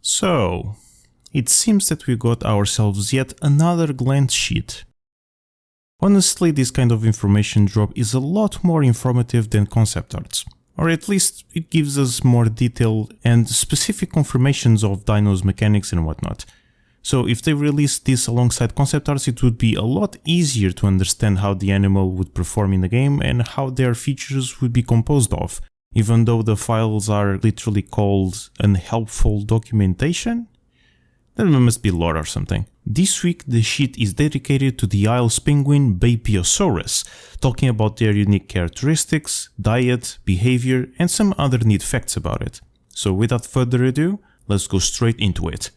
So, it seems that we got ourselves yet another glance sheet. Honestly, this kind of information drop is a lot more informative than concept arts, or at least it gives us more detail and specific confirmations of dinos mechanics and whatnot. So if they released this alongside concept arts, it would be a lot easier to understand how the animal would perform in the game and how their features would be composed of, even though the files are literally called unhelpful documentation? That must be lore or something. This week the sheet is dedicated to the Isles penguin Beipiaosaurus, talking about their unique characteristics, diet, behavior, and some other neat facts about it. So without further ado, let's go straight into it.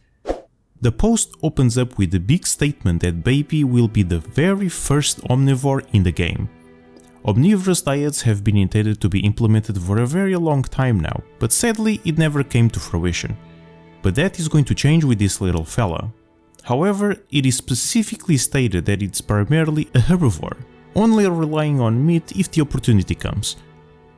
The post opens up with the big statement that Beipi will be the very first omnivore in the game. Omnivorous diets have been intended to be implemented for a very long time now, but sadly it never came to fruition. But that is going to change with this little fella. However, it is specifically stated that it's primarily a herbivore, only relying on meat if the opportunity comes.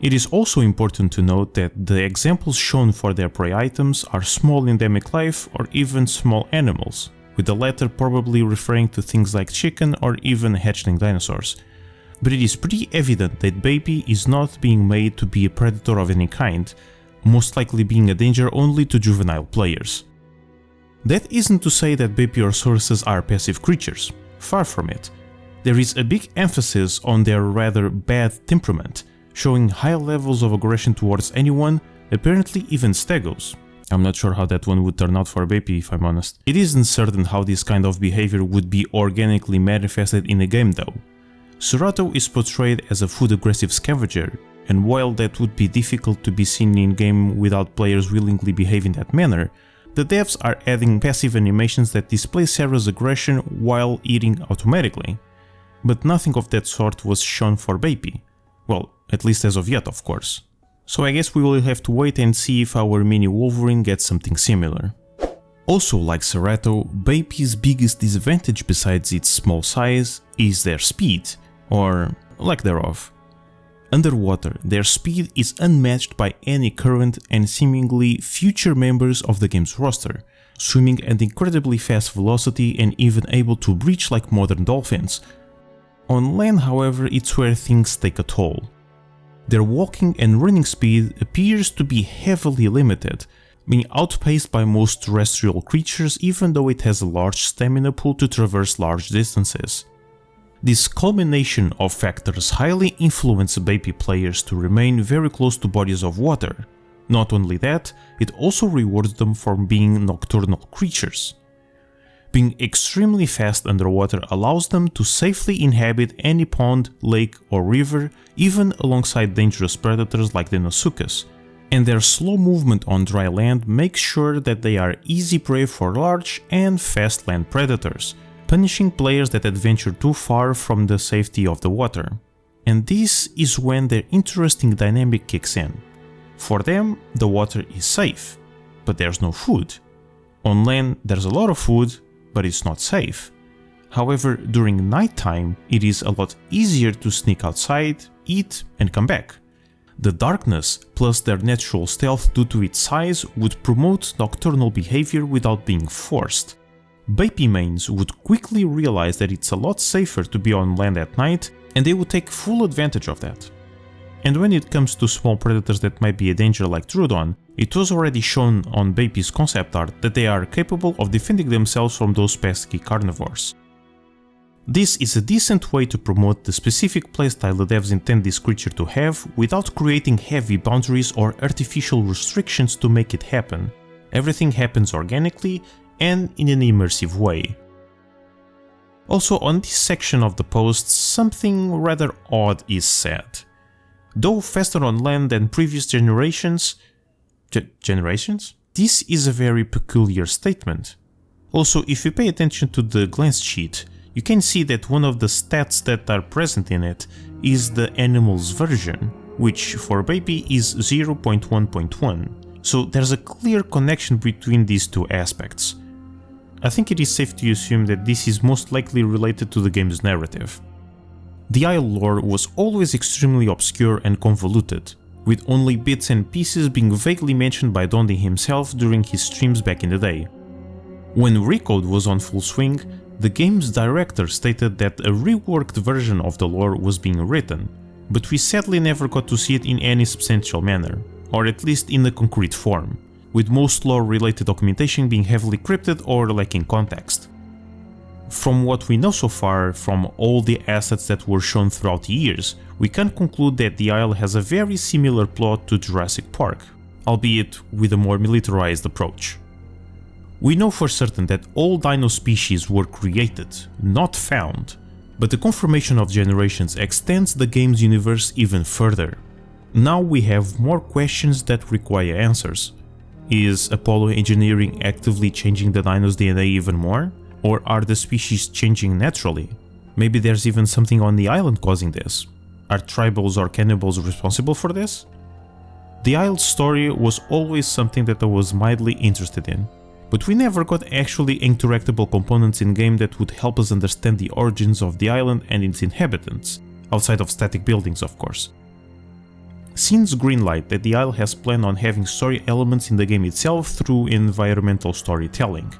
It is also important to note that the examples shown for their prey items are small endemic life or even small animals, with the latter probably referring to things like chicken or even hatchling dinosaurs. But it is pretty evident that Beipi is not being made to be a predator of any kind, most likely being a danger only to juvenile players. That isn't to say that Beipiosauruses are passive creatures, far from it. There is a big emphasis on their rather bad temperament, showing high levels of aggression towards anyone, apparently even stegos. I'm not sure how that one would turn out for Beipi, if I'm honest. It isn't certain how this kind of behavior would be organically manifested in a game though. Surato is portrayed as a food-aggressive scavenger, and while that would be difficult to be seen in-game without players willingly behaving that manner, the devs are adding passive animations that display Sarah's aggression while eating automatically. But nothing of that sort was shown for Beipi. Well, at least as of yet, of course. So I guess we will have to wait and see if our mini Wolverine gets something similar. Also, like Serato, Beipi's biggest disadvantage besides its small size is their speed, or lack thereof. Underwater, their speed is unmatched by any current and seemingly future members of the game's roster, swimming at incredibly fast velocity and even able to breach like modern dolphins. On land, however, it's where things take a toll. Their walking and running speed appears to be heavily limited, being outpaced by most terrestrial creatures even though it has a large stamina pool to traverse large distances. This culmination of factors highly influence Beipi players to remain very close to bodies of water. Not only that, it also rewards them for being nocturnal creatures. Being extremely fast underwater allows them to safely inhabit any pond, lake or river, even alongside dangerous predators like the Deinosuchus, and their slow movement on dry land makes sure that they are easy prey for large and fast land predators, punishing players that adventure too far from the safety of the water. And this is when their interesting dynamic kicks in. For them, the water is safe, but there's no food. On land, there's a lot of food, but it's not safe. However, during nighttime, it is a lot easier to sneak outside, eat, and come back. The darkness, plus their natural stealth due to its size, would promote nocturnal behavior without being forced. Beipi mains would quickly realize that it's a lot safer to be on land at night, and they would take full advantage of that. And when it comes to small predators that might be a danger like Troodon, it was already shown on Beipi's concept art that they are capable of defending themselves from those pesky carnivores. This is a decent way to promote the specific playstyle the devs intend this creature to have without creating heavy boundaries or artificial restrictions to make it happen. Everything happens organically and in an immersive way. Also, on this section of the post, something rather odd is said. Though faster on land than previous generations, this is a very peculiar statement. Also, if you pay attention to the glance sheet, you can see that one of the stats that are present in it is the animal's version, which for Beipi is 0.1.1, so there's a clear connection between these two aspects. I think it is safe to assume that this is most likely related to the game's narrative. The Isle lore was always extremely obscure and convoluted, with only bits and pieces being vaguely mentioned by Dondi himself during his streams back in the day. When Recode was on full swing, the game's director stated that a reworked version of the lore was being written, but we sadly never got to see it in any substantial manner, or at least in a concrete form, with most lore-related documentation being heavily crypted or lacking context. From what we know so far, from all the assets that were shown throughout the years, we can conclude that the Isle has a very similar plot to Jurassic Park, albeit with a more militarized approach. We know for certain that all dino species were created, not found, but the confirmation of generations extends the game's universe even further. Now we have more questions that require answers. Is Apollo engineering actively changing the dino's DNA even more? Or are the species changing naturally? Maybe there's even something on the island causing this. Are tribals or cannibals responsible for this? The Isle's story was always something that I was mildly interested in, but we never got actually interactable components in-game that would help us understand the origins of the island and its inhabitants, outside of static buildings of course. Since greenlight that the Isle has planned on having story elements in the game itself through environmental storytelling.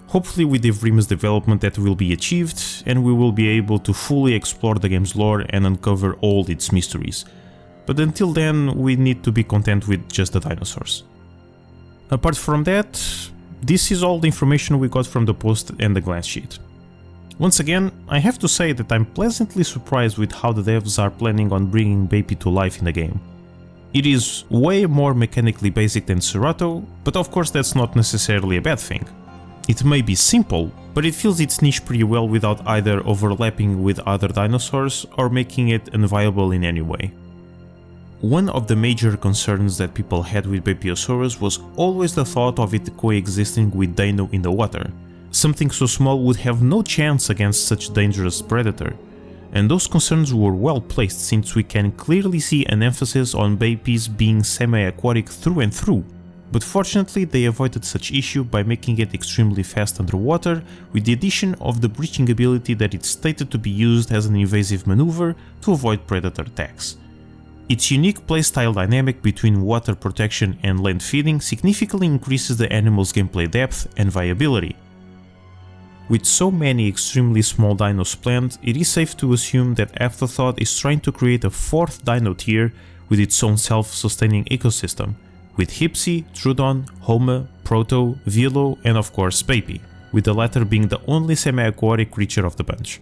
Hopefully with Evrima's development that will be achieved, and we will be able to fully explore the game's lore and uncover all its mysteries. But until then, we need to be content with just the dinosaurs. Apart from that, this is all the information we got from the post and the glance sheet. Once again, I have to say that I'm pleasantly surprised with how the devs are planning on bringing Beipi to life in the game. It is way more mechanically basic than Cerato, but of course that's not necessarily a bad thing. It may be simple, but it fills its niche pretty well without either overlapping with other dinosaurs or making it unviable in any way. One of the major concerns that people had with Beipiaosaurus was always the thought of it coexisting with Dino in the water. Something so small would have no chance against such dangerous predator. And those concerns were well placed since we can clearly see an emphasis on Beipis being semi-aquatic through and through. But fortunately they avoided such issue by making it extremely fast underwater, with the addition of the breaching ability that it's stated to be used as an invasive maneuver to avoid predator attacks. Its unique playstyle dynamic between water protection and land feeding significantly increases the animal's gameplay depth and viability. With so many extremely small dinos planned, it is safe to assume that Afterthought is trying to create a fourth dino tier with its own self-sustaining ecosystem, with Hypsi, Trudon, Homa, Proto, Vilo, and of course Beipi, with the latter being the only semi-aquatic creature of the bunch.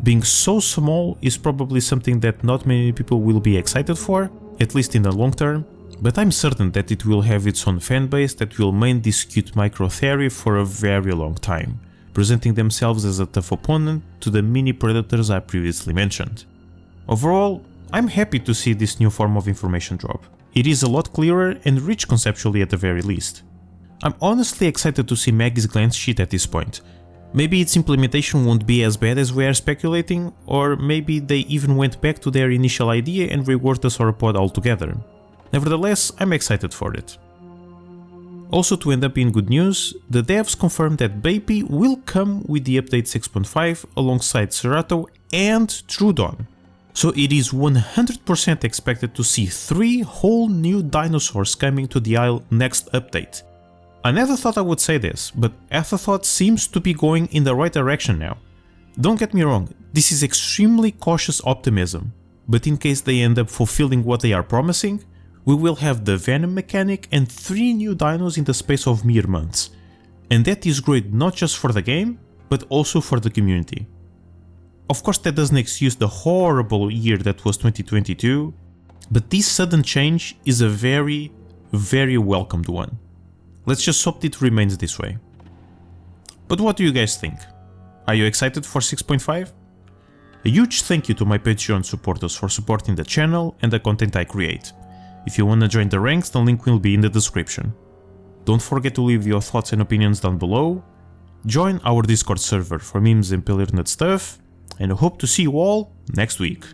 Being so small is probably something that not many people will be excited for, at least in the long term, but I'm certain that it will have its own fanbase that will main this cute micro theory for a very long time, presenting themselves as a tough opponent to the mini predators I previously mentioned. Overall, I'm happy to see this new form of information drop. It is a lot clearer and rich conceptually at the very least. I'm honestly excited to see Maggie's glance sheet at this point. Maybe its implementation won't be as bad as we are speculating, or maybe they even went back to their initial idea and reworked the sauropod altogether. Nevertheless, I'm excited for it. Also, to end up in good news, the devs confirmed that Beipi will come with the update 6.5 alongside Cerato and Trudon. So it is 100% expected to see 3 whole new dinosaurs coming to the Isle next update. I never thought I would say this, but Afterthought seems to be going in the right direction now. Don't get me wrong, this is extremely cautious optimism, but in case they end up fulfilling what they are promising, we will have the Venom mechanic and 3 new dinos in the space of mere months. And that is great not just for the game, but also for the community. Of course that doesn't excuse the horrible year that was 2022, but this sudden change is a very welcomed one. Let's just hope it remains this way. But what do you guys think? Are you excited for 6.5? A huge thank you to my Patreon supporters for supporting the channel and the content I create. If you wanna join the ranks, the link will be in the description. Don't forget to leave your thoughts and opinions down below, join our Discord server for memes and pillar nut stuff, and I hope to see you all next week.